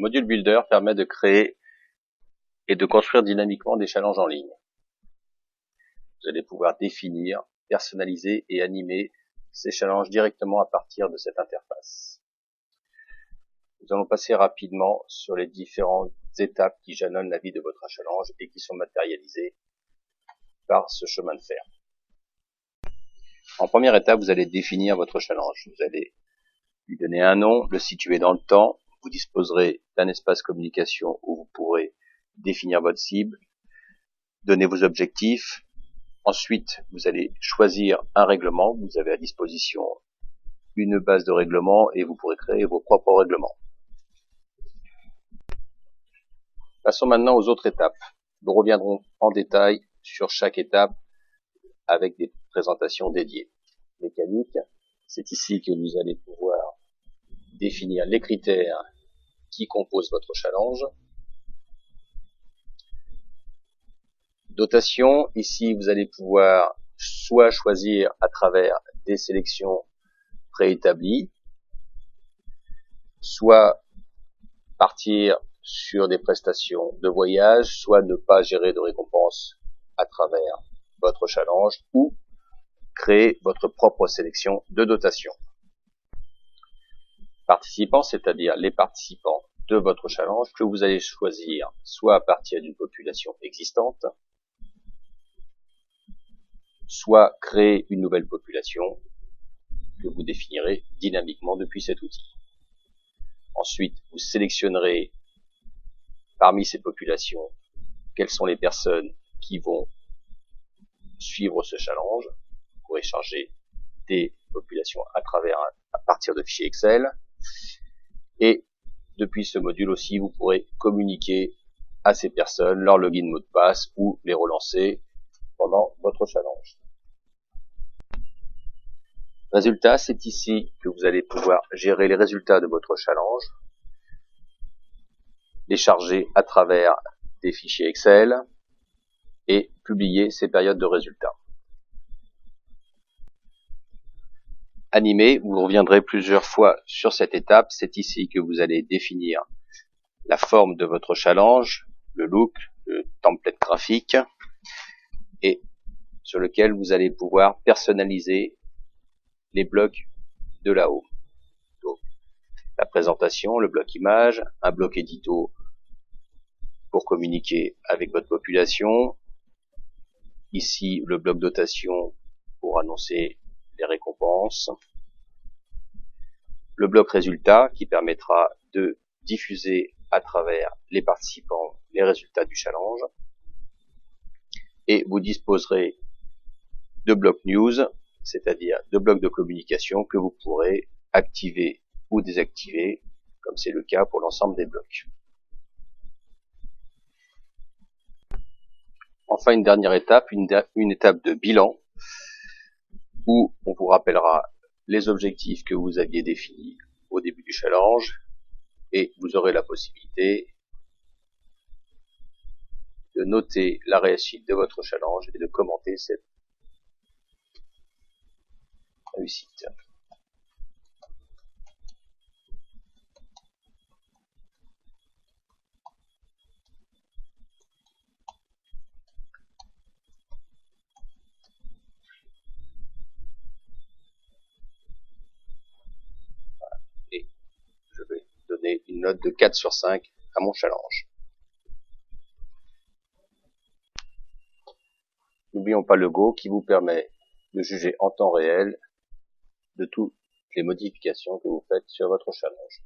Module Builder permet de créer et de construire dynamiquement des challenges en ligne. Vous allez pouvoir définir, personnaliser et animer ces challenges directement à partir de cette interface. Nous allons passer rapidement sur les différentes étapes qui jalonnent la vie de votre challenge et qui sont matérialisées par ce chemin de fer. En première étape, vous allez définir votre challenge. Vous allez lui donner un nom, le situer dans le temps. Vous disposerez d'un espace communication où vous pourrez définir votre cible, donner vos objectifs. Ensuite, vous allez choisir un règlement. Vous avez à disposition une base de règlements et vous pourrez créer vos propres règlements. Passons maintenant aux autres étapes. Nous reviendrons en détail sur chaque étape avec des présentations dédiées. Mécanique, c'est ici que vous allez pouvoir définir les critères qui composent votre challenge. Dotation, ici vous allez pouvoir soit choisir à travers des sélections préétablies, soit partir sur des prestations de voyage, soit ne pas gérer de récompenses à travers votre challenge, ou créer votre propre sélection de dotation. Participants, c'est-à-dire les participants de votre challenge que vous allez choisir soit à partir d'une population existante, soit créer une nouvelle population que vous définirez dynamiquement depuis cet outil. Ensuite, vous sélectionnerez parmi ces populations quelles sont les personnes qui vont suivre ce challenge. Vous pourrez charger des populations à partir de fichiers Excel. Et depuis ce module aussi, vous pourrez communiquer à ces personnes leur login mot de passe ou les relancer pendant votre challenge. Résultat, c'est ici que vous allez pouvoir gérer les résultats de votre challenge, les charger à travers des fichiers Excel et publier ces périodes de résultats. Animer, vous reviendrez plusieurs fois sur cette étape. C'est ici que vous allez définir la forme de votre challenge, le look, le template graphique, et sur lequel vous allez pouvoir personnaliser les blocs de là-haut. Donc, la présentation, le bloc image, un bloc édito pour communiquer avec votre population. Ici, le bloc dotation pour annoncer les récompenses. Le bloc résultat qui permettra de diffuser à travers les participants les résultats du challenge. Et vous disposerez de blocs news, c'est-à-dire de blocs de communication que vous pourrez activer ou désactiver, comme c'est le cas pour l'ensemble des blocs. Enfin, une dernière étape, une étape de bilan, où on vous rappellera les objectifs que vous aviez définis au début du challenge, et vous aurez la possibilité de noter la réussite de votre challenge et de commenter cette réussite. Et je vais donner une note de 4 sur 5 à mon challenge. N'oublions pas le Go qui vous permet de juger en temps réel de toutes les modifications que vous faites sur votre challenge.